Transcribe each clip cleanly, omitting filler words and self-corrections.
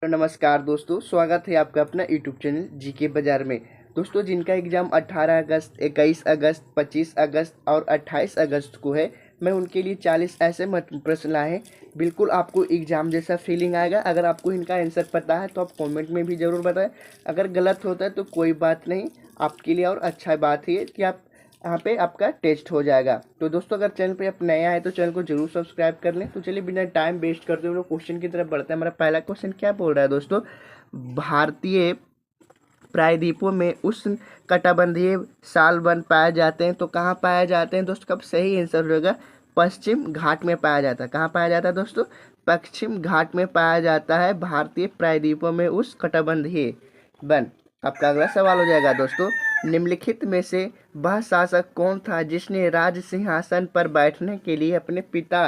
नमस्कार दोस्तों, स्वागत है आपका अपना यूट्यूब चैनल जीके बाजार में। दोस्तों, जिनका एग्ज़ाम 18 अगस्त, 21 अगस्त, 25 अगस्त और 28 अगस्त को है, मैं उनके लिए 40 ऐसे प्रश्न लाए हैं। बिल्कुल आपको एग्ज़ाम जैसा फीलिंग आएगा। अगर आपको इनका आंसर पता है तो आप कमेंट में भी ज़रूर बताएं। अगर गलत होता है तो कोई बात नहीं, आपके लिए और अच्छा बात है कि आप यहाँ पे आपका टेस्ट हो जाएगा। तो दोस्तों, अगर चैनल पे आप नया है तो चैनल को जरूर सब्सक्राइब कर लें। तो चलिए बिना टाइम वेस्ट करते हुए क्वेश्चन की तरफ बढ़ते हैं। हमारा पहला क्वेश्चन क्या बोल रहा है दोस्तों? भारतीय प्रायद्वीपों में उष्ण कटिबंधीय साल वन पाए जाते हैं। तो कहाँ पाए जाते हैं दोस्तों? कब सही आंसर होगा? पश्चिम घाट में पाया जाता है। कहाँ पाया जाता है दोस्तों? पश्चिम घाट में पाया जाता है भारतीय प्रायद्वीपों में उष्ण कटिबंधीय वन। आपका अगला सवाल हो जाएगा दोस्तों, निम्नलिखित में से वह शासक कौन था जिसने राज सिंहासन पर बैठने के लिए अपने पिता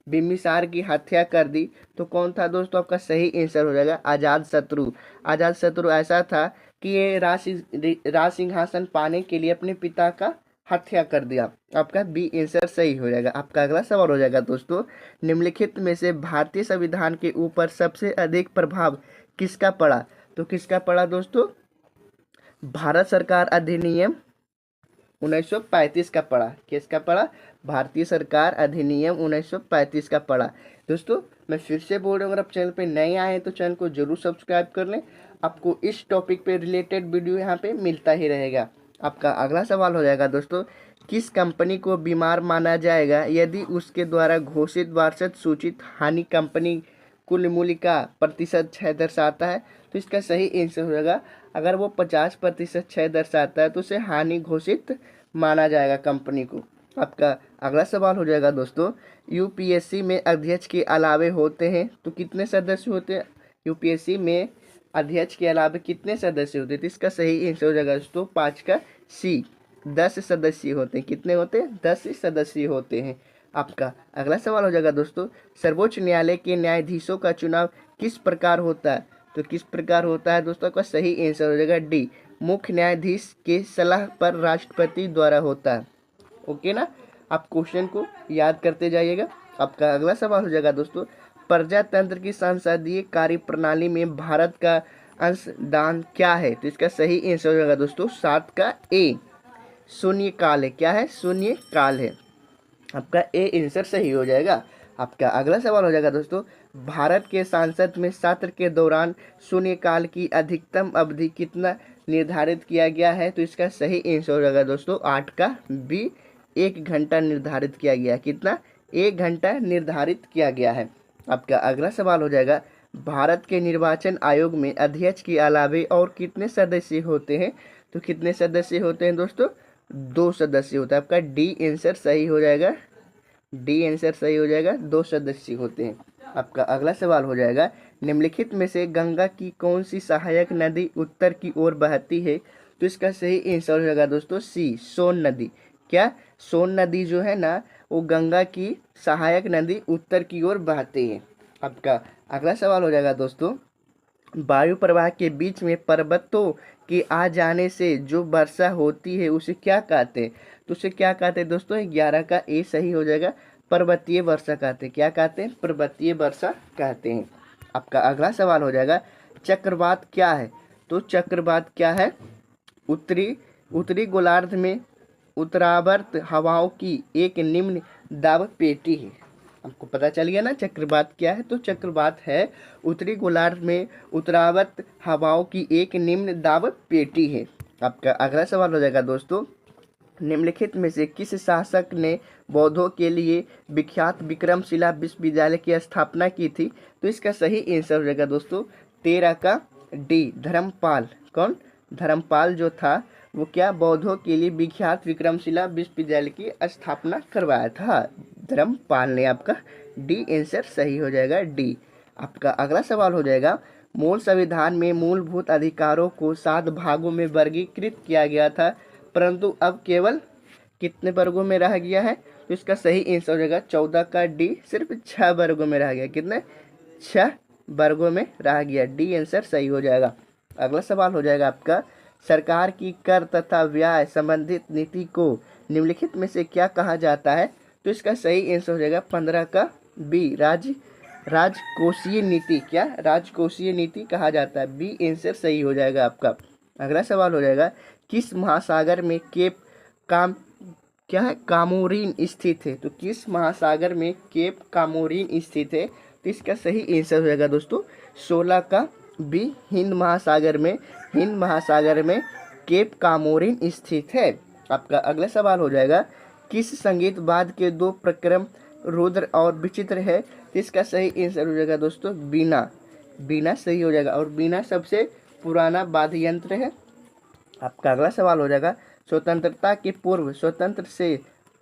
बिम्बिसार की हत्या कर दी? तो कौन था दोस्तों? आपका सही आंसर हो जाएगा अजातशत्रु। अजातशत्रु ऐसा था कि ये राज सिंहासन पाने के लिए अपने पिता का हत्या कर दिया। आपका बी आंसर सही हो जाएगा। आपका अगला सवाल हो जाएगा दोस्तों, निम्नलिखित में से भारतीय संविधान के ऊपर सबसे अधिक प्रभाव किसका पड़ा? तो किसका पड़ा दोस्तों? भारत सरकार अधिनियम 1935 का पड़ा। किसका पड़ा? भारतीय सरकार अधिनियम 1935 का पड़ा। दोस्तों, मैं फिर से बोल रहा हूँ, अगर आप चैनल पे नए आए हैं तो चैनल को जरूर सब्सक्राइब कर लें। आपको इस टॉपिक पे रिलेटेड वीडियो यहाँ पे मिलता ही रहेगा। आपका अगला सवाल हो जाएगा दोस्तों, किस कंपनी को बीमार माना जाएगा यदि उसके द्वारा घोषित वार्षिक सूचित हानि कंपनी कुल मूल्य का प्रतिशत क्षय दर्शाता है? तो इसका सही आंसर हो जाएगा, अगर वो 50% क्षय दर्शाता है तो उसे हानि घोषित माना जाएगा कंपनी को। आपका अगला सवाल हो जाएगा दोस्तों, यूपीएससी में अध्यक्ष के अलावे होते हैं तो कितने सदस्य होते हैं? यूपीएससी में अध्यक्ष के अलावे कितने सदस्य होते हैं? तो इसका सही आंसर हो जाएगा दोस्तों 5 का सी, 10 सदस्य होते हैं। कितने होते हैं? 10 सदस्य होते हैं। आपका अगला सवाल हो जाएगा दोस्तों, सर्वोच्च न्यायालय के न्यायाधीशों का चुनाव किस प्रकार होता है? तो किस प्रकार होता है दोस्तों? का सही आंसर हो जाएगा डी, मुख्य न्यायाधीश के सलाह पर राष्ट्रपति द्वारा होता है। ओके ना? आप क्वेश्चन को याद करते जाइएगा। आपका अगला सवाल हो जाएगा दोस्तों, प्रजातंत्र की संसदीय कार्य प्रणाली में भारत का अंशदान क्या है? तो इसका सही आंसर हो जाएगा दोस्तों 7 का ए, शून्य काल है। क्या है? शून्य काल है। आपका ए आंसर सही हो जाएगा। आपका अगला सवाल हो जाएगा दोस्तों, भारत के संसद में सत्र के दौरान शून्यकाल की अधिकतम अवधि कितना निर्धारित किया गया है? तो इसका सही आंसर हो जाएगा दोस्तों 8 का बी, 1 घंटा निर्धारित किया गया। कितना? 1 घंटा निर्धारित किया गया है। आपका अगला सवाल हो जाएगा, भारत के निर्वाचन आयोग में अध्यक्ष के अलावे और कितने सदस्य होते हैं? तो कितने सदस्य होते हैं दोस्तों? 2 सदस्य होता है। आपका डी आंसर सही हो जाएगा। डी आंसर सही हो जाएगा, 2 सदस्य होते हैं। आपका अगला सवाल हो जाएगा, निम्नलिखित में से गंगा की कौन सी सहायक नदी उत्तर की ओर बहती है? तो इसका सही आंसर हो जाएगा दोस्तों सी, सोन नदी। क्या? सोन नदी जो है ना, वो गंगा की सहायक नदी उत्तर की ओर बहती है। आपका अगला सवाल हो जाएगा दोस्तों, वायु प्रवाह के बीच में पर्वतों के आ जाने से जो वर्षा होती है उसे क्या कहते हैं? तो उसे क्या कहते हैं दोस्तों? 11 का ए सही हो जाएगा, पर्वतीय वर्षा कहते हैं। क्या कहते हैं? पर्वतीय वर्षा कहते हैं। आपका अगला सवाल हो जाएगा, चक्रवात क्या है? तो चक्रवात क्या है? उत्तरी उत्तरी गोलार्ध में उत्तरावर्त हवाओं की एक निम्न दाब पेटी है। आपको पता चल गया ना चक्रवात क्या है? तो चक्रवात है उत्तरी गोलार्ध में उत्तरावर्त हवाओं की एक निम्न दाब पेटी है। आपका अगला सवाल हो जाएगा दोस्तों, निम्नलिखित में से किस शासक ने बौद्धों के लिए विख्यात विक्रमशिला विश्वविद्यालय की स्थापना की थी? तो इसका सही आंसर हो जाएगा दोस्तों 13 का डी, धर्मपाल। कौन? धर्मपाल जो था वो क्या, बौद्धों के लिए विख्यात विक्रमशिला विश्वविद्यालय की स्थापना करवाया था, धर्मपाल ने। आपका डी आंसर सही हो जाएगा, डी। आपका अगला सवाल हो जाएगा, मूल संविधान में मूलभूत अधिकारों को 7 भागों में वर्गीकृत किया गया था, परंतु अब केवल कितने वर्गों में रह गया है? तो इसका सही आंसर हो जाएगा 14 का डी, सिर्फ 6 वर्गों में रह गया। कितने? 6 वर्गों में रह गया। डी आंसर सही हो जाएगा। अगला सवाल हो जाएगा आपका, सरकार की कर तथा व्यय संबंधित नीति को निम्नलिखित में से क्या कहा जाता है? तो इसका सही आंसर हो जाएगा 15 का बी, राज्य राजकोषीय नीति, क्या राजकोषीय नीति कहा जाता है। बी आंसर सही हो जाएगा आपका। अगला सवाल हो जाएगा, किस महासागर में केप काम क्या है कामोरीन स्थित है। तो किस महासागर में केप कामोरीन स्थित है, तो इसका सही आंसर हो जाएगा दोस्तों 16 का बी, हिंद महासागर में केप कामोरीन स्थित है। आपका अगला सवाल हो जाएगा, किस संगीत वाद्य के दो प्रक्रम रुद्र और विचित्र है, तो इसका सही आंसर हो जाएगा दोस्तों बीना सही हो जाएगा, और बीना सबसे पुराना वाद्य यंत्र है। आपका अगला सवाल हो जाएगा, स्वतंत्रता के पूर्व स्वतंत्र से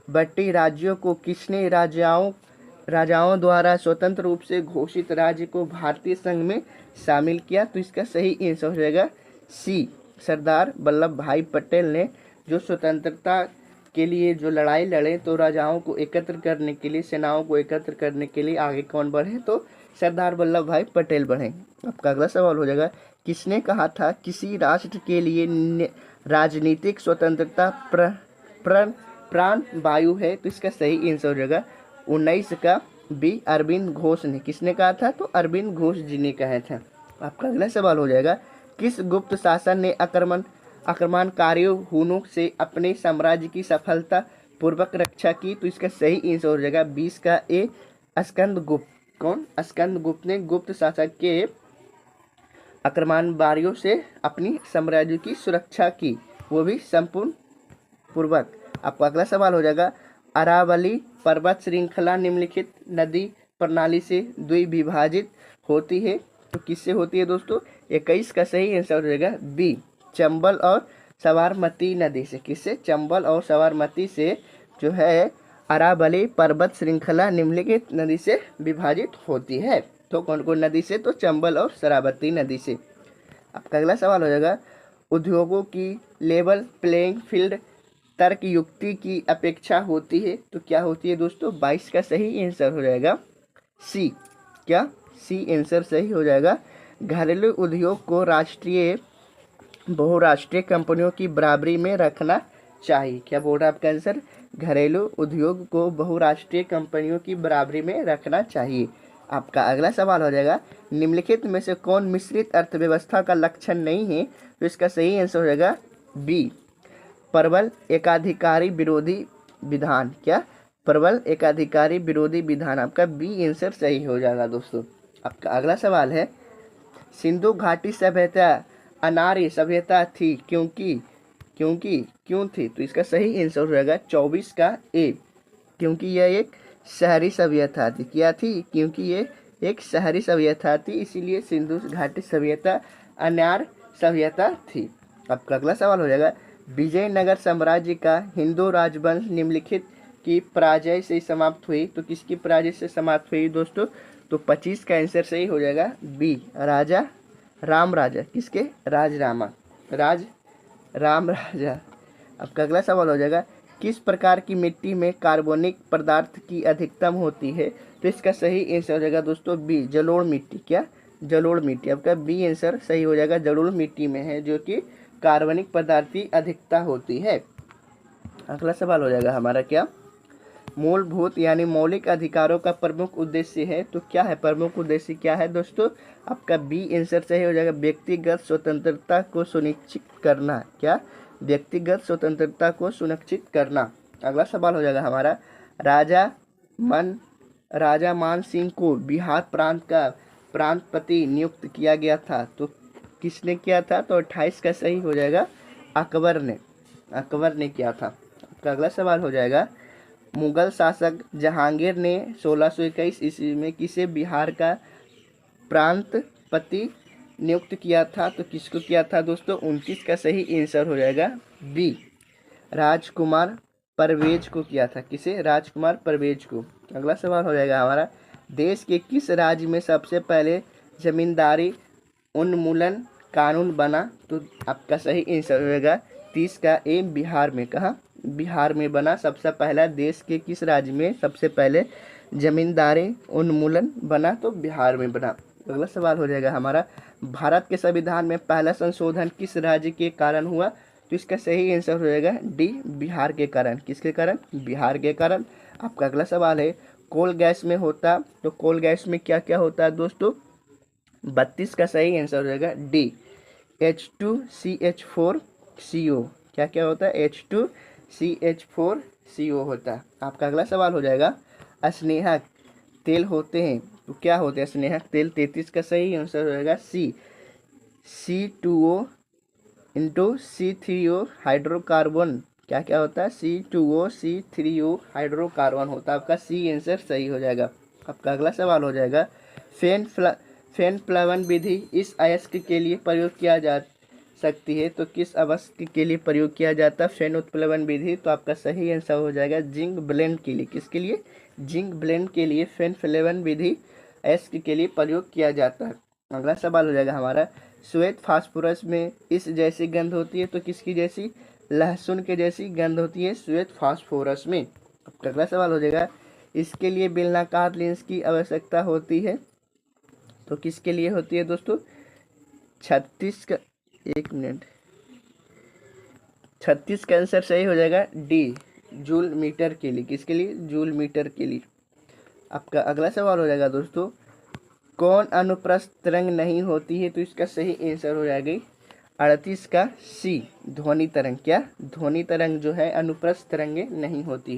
बट्टी राज्यों को किसने राजाओं द्वारा स्वतंत्र रूप से घोषित राज्य को भारतीय संघ में शामिल किया, तो इसका सही आंसर हो जाएगा सी, सरदार वल्लभ भाई पटेल ने जो स्वतंत्रता के लिए जो लड़ाई लड़े, तो राजाओं को एकत्र करने के लिए, सेनाओं को एकत्र करने के लिए आगे कौन बढ़े, तो सरदार वल्लभ भाई पटेल बढ़े। आपका अगला सवाल हो जाएगा, किसने कहा था किसी राष्ट्र के लिए राजनीतिक स्वतंत्रता प्राण वायु है, तो इसका सही आंसर हो जाएगा 19 का बी, अरविंद घोष ने। किसने कहा था, तो अरविंद घोष जी ने कहा था। आपका अगला सवाल हो जाएगा, किस गुप्त शासन ने आक्रमणकारियों हुनों से अपने साम्राज्य की सफलता पूर्वक रक्षा की, तो इसका सही आंसर हो जाएगा 20 का ए, स्कंदगुप्त। कौन, स्कंदगुप्त ने गुप्त शासक के आक्रमणकारियों से अपनी साम्राज्य की सुरक्षा की, वो भी संपूर्ण पूर्वक। आपका अगला सवाल हो जाएगा, अरावली पर्वत श्रृंखला निम्नलिखित नदी प्रणाली से द्विविभाजित होती है, तो किससे होती है दोस्तों, 21 का सही आंसर हो जाएगा बी, चंबल और साबरमती नदी से। किससे, चंबल और साबरमती से जो है अरावली पर्वत श्रृंखला निम्नलिखित नदी से विभाजित होती है। तो कौन कौन नदी से, तो चंबल और साबरमती नदी से। आपका अगला सवाल हो जाएगा, उद्योगों की लेवल प्लेइंग फील्ड तर्क युक्ति की अपेक्षा होती है, तो क्या होती है दोस्तों, 22 का सही आंसर हो जाएगा सी, क्या सी आंसर सही हो जाएगा। घरेलू उद्योग को बहुराष्ट्रीय कंपनियों की बराबरी में रखना चाहिए। क्या बोल रहा है आपका आंसर, घरेलू उद्योग को बहुराष्ट्रीय कंपनियों की बराबरी में रखना चाहिए। आपका अगला सवाल हो जाएगा, निम्नलिखित में से कौन मिश्रित अर्थव्यवस्था का लक्षण नहीं है, तो इसका सही आंसर हो जाएगा बी, प्रबल एकाधिकारी विरोधी विधान। क्या, प्रबल एकाधिकारी विरोधी विधान। आपका बी आंसर सही हो जाएगा दोस्तों। आपका अगला सवाल है, सिंधु घाटी सभ्यता अनार्य सभ्यता थी क्यों थी, तो इसका सही आंसर हो जाएगा 24 का ए, क्योंकि यह एक शहरी सभ्यता थी। क्या थी, क्योंकि ये एक शहरी सभ्यता थी, इसीलिए सिंधु घाटी सभ्यता अनार्य सभ्यता थी। आपका अगला सवाल हो जाएगा, विजयनगर साम्राज्य का हिंदू राजवंश निम्नलिखित की पराजय से समाप्त हुई, तो किसकी पराजय से समाप्त हुई दोस्तों, तो 25 का आंसर सही हो जाएगा बी, राजा राम राजा। किसके, राम राजा। आपका अगला सवाल हो जाएगा, किस प्रकार की मिट्टी में कार्बनिक पदार्थ की अधिकतम होती है, तो इसका सही आंसर हो जाएगा दोस्तों बी, जलोढ़ मिट्टी। क्या, जलोढ़ मिट्टी। आपका बी आंसर सही हो जाएगा, जलोढ़ मिट्टी में है जो कि कार्बनिक पदार्थ की अधिकता होती है। अगला सवाल हो जाएगा हमारा, क्या मूलभूत यानी मौलिक अधिकारों का प्रमुख उद्देश्य है, तो क्या है, प्रमुख उद्देश्य क्या है दोस्तों, आपका बी आंसर सही हो जाएगा, व्यक्तिगत स्वतंत्रता को सुनिश्चित करना। क्या, व्यक्तिगत स्वतंत्रता को सुनिश्चित करना। अगला सवाल हो जाएगा हमारा, राजा मान सिंह को बिहार प्रांत का प्रांतपति नियुक्त किया गया था, तो किसने किया था, तो 28 का सही हो जाएगा अकबर ने किया था। आपका अगला सवाल हो जाएगा, मुगल शासक जहांगीर ने 1621 ईस्वी में किसे बिहार का प्रांतपति नियुक्त किया था, तो किसको किया था दोस्तों, 29 का सही आंसर हो जाएगा बी, राजकुमार परवेज को किया था। किसे, राजकुमार परवेज को। अगला सवाल हो जाएगा हमारा, देश के किस राज्य में सबसे पहले जमींदारी उन्मूलन कानून बना, तो आपका सही आंसर हो जाएगा 30 का ए, बिहार में। कहाँ, बिहार में बना। सबसे पहला देश के किस राज्य में सबसे पहले जमींदारी उन्मूलन बना, तो बिहार में बना। अगला सवाल हो जाएगा हमारा, भारत के संविधान में पहला संशोधन किस राज्य के कारण हुआ, तो इसका सही आंसर हो जाएगा डी, बिहार के कारण। किसके कारण, बिहार के कारण। आपका अगला सवाल है, कोल गैस में होता, तो कोल गैस में क्या क्या होता है दोस्तों? 32 का सही आंसर हो जाएगा डी, H2CH4CO। क्या क्या होता है? H2CH4CO होता है। आपका अगला सवाल हो जाएगा, स्नेहक तेल होते हैं तो क्या होते हैं स्नेहक तेल? 33 का सही आंसर हो जाएगा सी, C2O इंटू C3O हाइड्रोकार्बन। क्या क्या होता है? C2O C3O हाइड्रोकार्बन होता है। आपका सी आंसर सही हो जाएगा। आपका अगला सवाल हो जाएगा, फैन प्लवन विधि इस अयस्क के लिए प्रयोग किया जा सकती है तो किस अयस्क के लिए प्रयोग किया जाता है फैन उत्प्लवन विधि? तो आपका सही आंसर हो जाएगा जिंक ब्लेंड के लिए। किसके लिए? जिंक ब्लेंड के लिए फैन प्लवन विधि अयस्क के लिए प्रयोग किया जाता है। अगला सवाल हो जाएगा हमारा, श्वेत फास्फोरस में इस जैसी गंध होती है तो किसकी जैसी? लहसुन के जैसी गंध होती है श्वेत फास्फोरस में। आपका अगला सवाल हो जाएगा, इसके लिए बेलनाकार लेंस की आवश्यकता होती है तो किसके लिए होती है दोस्तों? 36 का, एक मिनट, 36 का आंसर सही हो जाएगा डी, जूल मीटर के लिए। किसके लिए? जूल मीटर के लिए। आपका अगला सवाल हो जाएगा दोस्तों, कौन अनुप्रस्थ तरंग नहीं होती है? तो इसका सही आंसर हो जाएगा 38 का सी, ध्वनि तरंग। क्या? ध्वनि तरंग जो है अनुप्रस्थ तरंगे नहीं होती है।